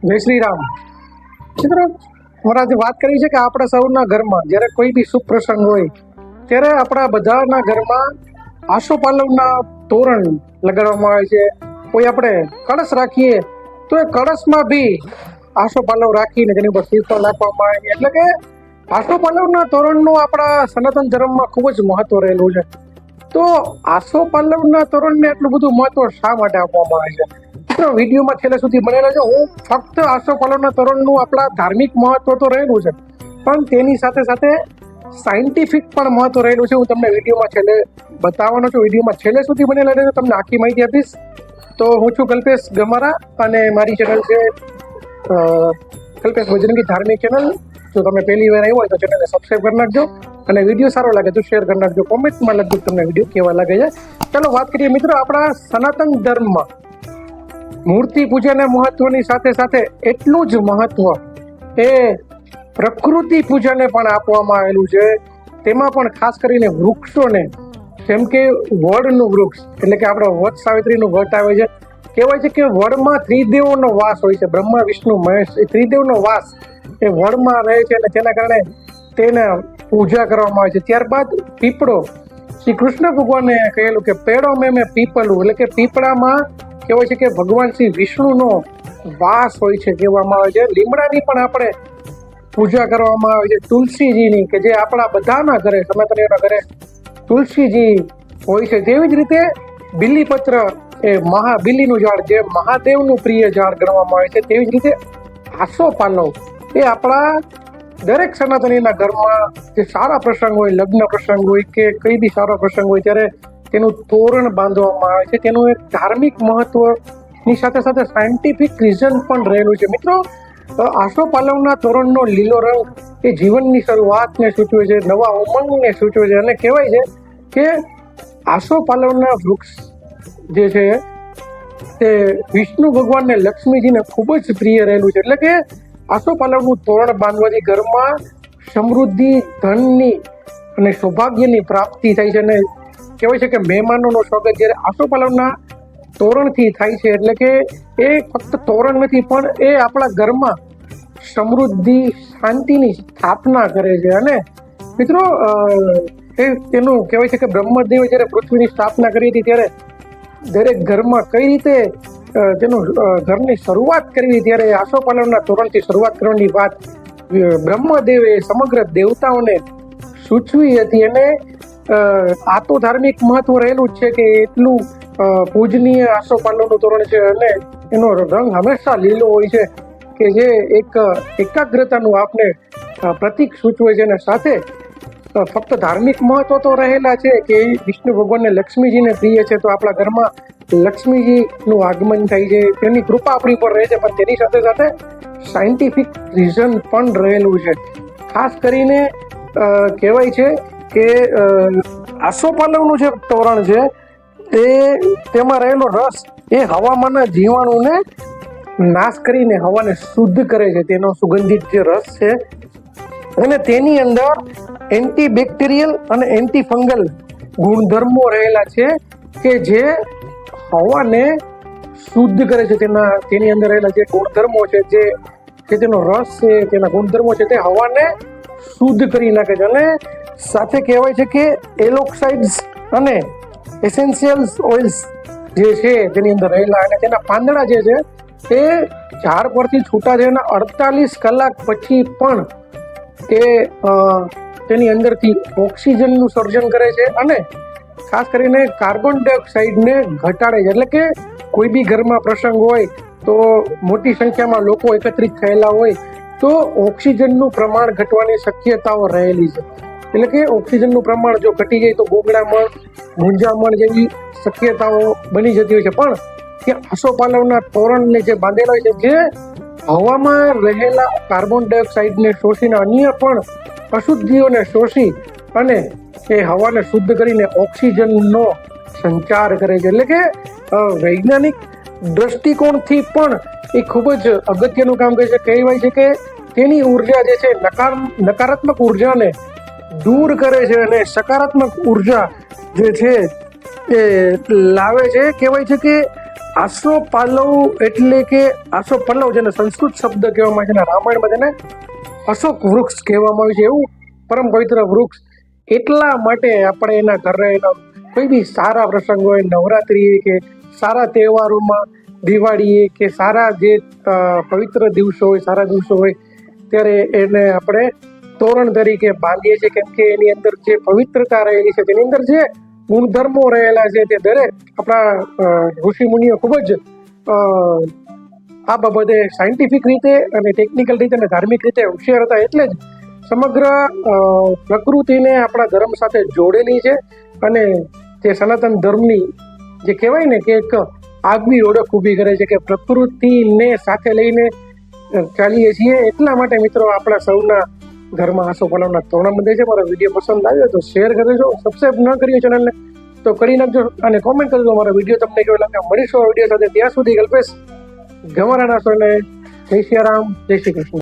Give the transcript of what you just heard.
જય શ્રી રામ. મિત્રો, મારા જે વાત કરી છે કે આપણા સૌના ઘરમાં જ્યારે કોઈ બી શુભ પ્રસંગ હોય ત્યારે આપણા બધાના ઘરમાં આસોપાલવના તોરણ લગાડવામાં આવે છે. કોઈ આપણે કળશ રાખીએ તો એ કળશમાં બી આસોપાલવ રાખીને તેની ઉપર શ્રીફળ નાખવામાં આવે છે. એટલે કે આસોપાલવના તોરણનું આપણા સનાતન ધર્મમાં ખૂબ જ મહત્વ રહેલું છે. તો આસોપાલવના તોરણને એટલું બધું મહત્વ શા માટે આપવામાં આવે છે? વિડીયોમાં છેલ્લે સુધી બનેલા છે. હું ફક્ત આસોપાલવના તોરણનું આપણા ધાર્મિક મહત્વ તો રહેલું છે, પણ તેની સાથે સાથે સાયન્ટિફિક પણ મહત્વ રહેલું છે. હું તમને વિડીયોમાં છેલ્લે બતાવવાનો છું. વિડીયોમાં છેલ્લે સુધી બનેલા રહેજો, તમને આખી માહિતી આપીશ. તો હું છું કલ્પેશ ગમારા અને મારી ચેનલ છે કલ્પેશ બજરંગી ધાર્મિક ચેનલ. જો તમે પહેલી વાર આવ્યો હોય તો ચેનલને સબસ્ક્રાઈબ કરી નાખજો અને વિડીયો સારો લાગે તો શેર કરી નાખજો. કોમેન્ટમાં લખજો તમને વિડીયો કેવા લાગે છે. ચાલો વાત કરીએ મિત્રો, આપણા સનાતન ધર્મમાં મૂર્તિ પૂજાના મહત્વની સાથે સાથે એટલું જ મહત્વ એ પ્રકૃતિ પૂજાને પણ આપવામાં આવેલું છે. તેમાં પણ ખાસ કરીને વૃક્ષોને, જેમ કે વડનું વૃક્ષ, એટલે કે આપણે વટ સાવિત્રીનું વટ આવે છે. કહેવાય છે કે વડમાં ત્રિદેવોનો વાસ હોય છે. બ્રહ્મા, વિષ્ણુ, મહેશ, એ ત્રિદેવનો વાસ એ વડમાં રહે છે અને તેના કારણે તેને પૂજા કરવામાં આવે છે. ત્યારબાદ પીપળો, શ્રી કૃષ્ણ ભગવાને કહેલું કે પેડો મેં પીપલું, એટલે કે પીપળામાં કહેવાય છે કે ભગવાન શ્રી વિષ્ણુનો વાસ હોય છે કહેવામાં આવે છે. લીમડાની પણ આપણે પૂજા કરવામાં આવે છે. તુલસીજીની, કે જે આપણા બધાના ઘરે, સનાતનીઓના ઘરે તુલસીજી હોય છે. તેવી જ રીતે બિલીપત્ર એ બિલીનું ઝાડ જે મહાદેવનું પ્રિય ઝાડ ગણવામાં આવે છે. તેવી જ રીતે આસોપાલવ એ આપણા દરેક સનાતનીના ઘરમાં જે સારા પ્રસંગ હોય, લગ્ન પ્રસંગ હોય કે કઈ બી સારો પ્રસંગ હોય ત્યારે તેનું તોરણ બાંધવામાં આવે છે. તેનું એક ધાર્મિક મહત્વની સાથે સાથે સાયન્ટિફિક રીઝન પણ રહેલું છે. મિત્રો, આસોપાલવના તોરણનો લીલો રંગ એ જીવનની શરૂઆતને સૂચવે છે, નવા ઉમંગને સૂચવે છે. અને કહેવાય છે કે આસોપાલવના વૃક્ષ જે છે તે વિષ્ણુ ભગવાનને, લક્ષ્મીજીને ખૂબ જ પ્રિય રહેલું છે. એટલે કે આસોપાલવનું તોરણ બાંધવાથી ઘરમાં સમૃદ્ધિ, ધનની અને સૌભાગ્યની પ્રાપ્તિ થાય છે. અને કહેવાય છે કે મહેમાનોનું સ્વાગત જ્યારે આસોપાલવના તોરણથી થાય છે, એટલે કે એ ફક્ત તોરણ નથી પણ એ આપણા ઘરમાં સમૃદ્ધિ, શાંતિની સ્થાપના કરે છે. અને મિત્રો, તેનું કહેવાય છે કે બ્રહ્મદેવે જ્યારે પૃથ્વીની સ્થાપના કરી હતી ત્યારે દરેક ઘરમાં કઈ રીતે તેનું ઘરની શરૂઆત કરવી, ત્યારે આસોપાલવના તોરણથી શરૂઆત કરવાની વાત બ્રહ્મદેવે સમગ્ર દેવતાઓને સૂચવી હતી. અને આ તો ધાર્મિક મહત્વ રહેલું જ છે કે એટલું પૂજનીય આસોપાલવનું તોરણ છે. અને એનો રંગ હંમેશા લીલો હોય છે કે જે એક એકાગ્રતાનું આપને પ્રતીક સૂચવે છે. અને સાથે ફક્ત ધાર્મિક મહત્વ તો રહેલા છે કે વિષ્ણુ ભગવાનને, લક્ષ્મીજીને પ્રિય છે, તો આપણા ઘરમાં લક્ષ્મીજીનું આગમન થાય છે, તેની કૃપા આપણી પર રહે છે. પણ તેની સાથે સાથે સાયન્ટિફિક રીઝન પણ રહેલું છે. ખાસ કરીને કહેવાય છે કે આસોપાલવનું જે તોરણ છે તેમાં રહેલો રસ એ હવામાનના જીવાણુને નાશ કરીને હવાને શુદ્ધ કરે છે. તેનો સુગંધિત જે રસ છે અને તેની અંદર એન્ટીબેક્ટેરિયલ અને એન્ટીફંગલ ગુણધર્મો રહેલા છે કે જે હવાને શુદ્ધ કરે છે. તેની અંદર રહેલા જે ગુણધર્મો છે, જે તેનો રસ છે, તેના ગુણધર્મો છે, તે હવાને શુદ્ધ કરી નાખે છે. અને સાથે કહેવાય છે કે એલોક્સાઇડ્સ અને એસેન્શિયલ્સ ઓઇલ્સ જે છે તેની અંદર રહેલા, અને તેના પાંદડા જે છે તે ઝાડ પરથી છૂટા છે અને 48 કલાક પછી પણ તે તેની અંદરથી ઓક્સિજનનું સર્જન કરે છે અને ખાસ કરીને કાર્બન ડાયોક્સાઇડને ઘટાડે છે. એટલે કે કોઈ બી ઘરમાં પ્રસંગ હોય તો મોટી સંખ્યામાં લોકો એકત્રિત થયેલા હોય તો ઓક્સિજનનું પ્રમાણ ઘટવાની શક્યતાઓ રહેલી છે. એટલે કે ઓક્સિજનનું પ્રમાણ જો ઘટી જાય તો ગોગડામણ, મૂંઝામણ જેવી શક્યતાઓ બની જતી હોય છે. પણ કે આસોપાલવના તોરણને જે બાંધેલા હોય છે, જે હવામાં રહેલા કાર્બન ડાયોક્સાઇડને શોષીને અન્ય પણ અશુદ્ધિઓને શોષી અને એ હવાને શુદ્ધ કરીને ઓક્સિજનનો સંચાર કરે છે. એટલે કે વૈજ્ઞાનિક દ્રષ્ટિકોણથી પણ એ ખૂબ જ અગત્યનું કામ કરે છે. કહેવાય છે કે તેની ઉર્જા જે છે નકારાત્મક ઉર્જાને દૂર કરે છે અને સકારાત્મક ઉર્જા જે છે એ લાવે છે. કહેવાય છે કે આસો પાલવ એટલે કે આસો પલ્લવ, જેને સંસ્કૃત શબ્દ કહેવામાં આવે છે, રામાયણમાં તેને અશોક વૃક્ષ કહેવામાં આવે છે. એવું પરમ પવિત્ર વૃક્ષ એટલા માટે આપણે એના ઘરે કોઈ બી સારા પ્રસંગ હોય, નવરાત્રિ કે સારા તહેવારોમાં, દિવાળીએ કે સારા જે પવિત્ર દિવસો હોય, સારા દિવસો હોય, ત્યારે એને આપણે તોરણ તરીકે બાંધીએ છીએ. કેમ કે એની અંદર જે પવિત્રતા રહેલી છે, તેની અંદર જે ગુણધર્મો રહેલા છે, તે દરેક આપણા ઋષિ મુનિઓ ખૂબ જ આ બાબતે સાયન્ટિફિક રીતે અને ટેકનિકલ રીતે અને ધાર્મિક રીતે હોશિયાર હતા. એટલે જ સમગ્ર પ્રકૃતિને આપણા ધર્મ સાથે જોડેલી છે. અને જે સનાતન ધર્મની જે કહેવાય ને કે એક આગવી ઓળખ ઊભી કરે છે કે પ્રકૃતિને સાથે લઈને ચાલીએ છીએ. એટલા માટે મિત્રો આપણા સૌના ઘરમાં આસોપાલવના તોરણ બંધાય છે. મારો વિડીયો પસંદ આવ્યો તો શેર કરજો, સબસ્ક્રાઈબ ન કર્યો ચેનલને તો કરી નાખજો અને કોમેન્ટ કરજો મારો વિડીયો તમને કેવો લાગે. મળીશું આ વિડીયો સાથે, ત્યાં સુધી કલ્પેશ ગમારા નાસો ને જય શ્રી રામ, જય શ્રી કૃષ્ણ.